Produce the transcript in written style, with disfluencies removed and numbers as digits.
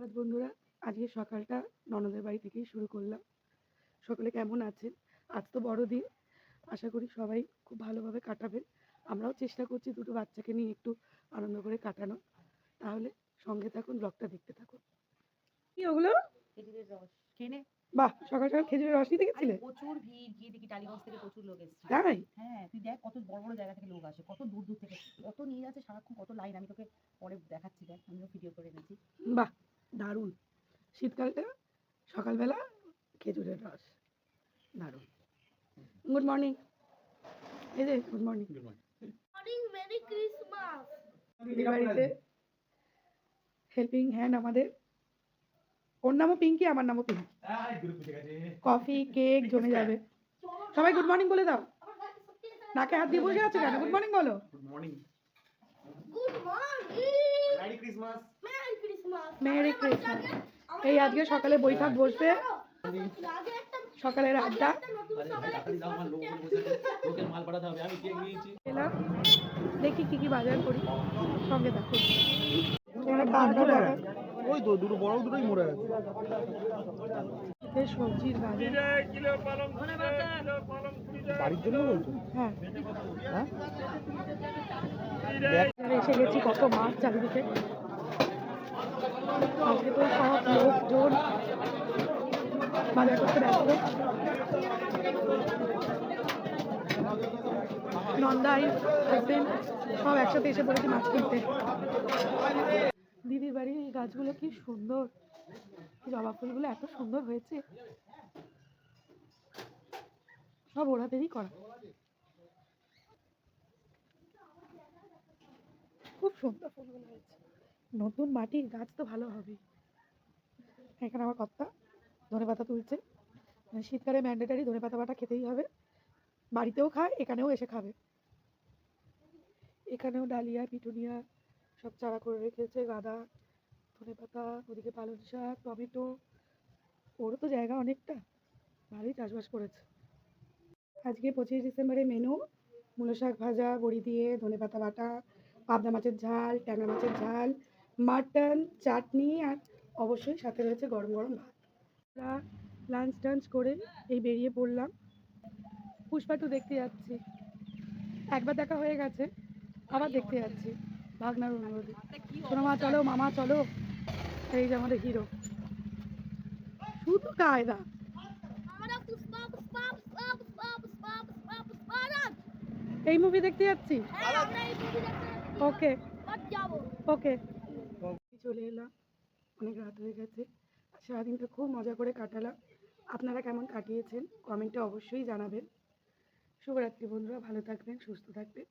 সুপ্রভাত বন্ধুরা, আজকে সকালটা ননদের বাড়ি থেকেই শুরু করলাম। সকলে কেমন আছেন? আজ তো বড়দিন, আশা করি সবাই খুব ভালোভাবে কাটাবেন। আমরাও চেষ্টা করছি দুটো বাচ্চাকে নিয়ে একটু আনন্দ করে কাটানো। তাহলে সঙ্গে থাকুন, ব্লগটা দেখতে থাকুন। কি ওগুলো? খেজুরের রস খেয়ে নে। বাহ, সকাল সকাল খেজুরের রস নিতে গেছিলে? প্রচুর ভিড়, গিয়ে দেখি টালিগঞ্জ থেকে প্রচুর লোক এসেছে। তাই? হ্যাঁ, তুই দেখ কত বড় বড় জায়গা থেকে লোক আসে, কত দূর দূর থেকে, কত নিয়ে যাচ্ছে সারাক্ষণ, কত লাইন। আমি তোকে পরে দেখাচ্ছি, দেখ আমিও ভিডিও করে এনেছি। বাহ, দারুণ। শীতকালটা সকালবেলা খেজুরের রস, দারুণ। Good morning. এই যে গুড মর্নিং। Merry Christmas. দিদির বাড়িতে হেল্পিং হ্যান্ড আমাদের। ওর নামও পিঙ্কি, আমার নামও পিঙ্কি। কফি কেক জমে যাবে। সবাই গুড মর্নিং বলে দাও। নাকে হাত দিয়ে বসে আছো কেন? গুড মর্নিং বলো। Good morning. Merry Christmas. Merry Christmas. Merry Christmas. এই আজকে সকালে বৈঠক বসবে, সকালের আড্ডা। এলাম, দেখি কি কি বাজার করি, সঙ্গে দেখো। ওই তো দুটো বড় দুটোই মরে গেছে। সবজির বাজার বাড়ির জন্য বলছো? হ্যাঁ, হ্যাঁ এসে গেছি। কত মাছ চারিদিকে। আজকে তো সব লোকজন বাজার করতে ব্যস্ত। নন্দাই হাসবেন্ড সব একসাথে এসে পড়েছি মাছ কিনতে। দিদির বাড়ির এই গাছগুলো কি সুন্দর, জবা ফুলগুলো এত সুন্দর হয়েছে, সব ওরাদেরই করা। খুব সুন্দর ফুলগুলো হয়েছে। নতুন মাটির গাছ তো ভালো হবে। এখানে আমার কর্তা ধনেপাতা তুলছে। মানে শীতকালে ম্যান্ডেটারি ধনেপাতা বাটা খেতেই হবে। বাড়িতেও খায়, এখানেও এসে খাবে। এখানেও ডালিয়া পিটুনিয়া সব চারা করে রেখেছে, গাঁদা, ধনেপাতা, ওদিকে পালং শাক, টমেটো। ওরও তো জায়গা অনেকটা, ভালোই চাষবাস করেছে। আজকে 25 ডিসেম্বরের মেনু: মূলো শাক ভাজা বড়ি দিয়ে, ধনেপাতা বাটা, পাবদা মাছের ঝাল, ট্যাংরা মাছের ঝাল, মাটন, চাটনি, আর অবশ্যই সাথে রয়েছে গরম গরম ভাত। আমরা লাঞ্চ টাঞ্চ করে এই বেরিয়ে পড়লাম। পুষ্পা 2 দেখতে যাচ্ছি। একবার দেখা হয়ে গেছে, আবার দেখতে যাচ্ছি ভাগনার অনুরোধে। সোনামা চলো, মামা চলো। এই যে আমাদের হিরো, শুধু কায়দা। আমরা পুষ্পা পুষ্পা পুষ্পা পুষ্পা পুষ্পা পুষ্পা পুষ্পারাজ। এই মুভি দেখতে যাচ্ছি। হ্যাঁ, আমরা এই মুভি দেখতে ওকে যাবো। ওকে। চলে এলাম, অনেক রাত হয়ে গেছে। সারাদিনটা খুব মজা করে কাটালাম। আপনারা কেমন কাটিয়েছেন কমেন্টে অবশ্যই জানাবেন। শুভরাত্রি বন্ধুরা, ভালো থাকবেন, সুস্থ থাকবেন।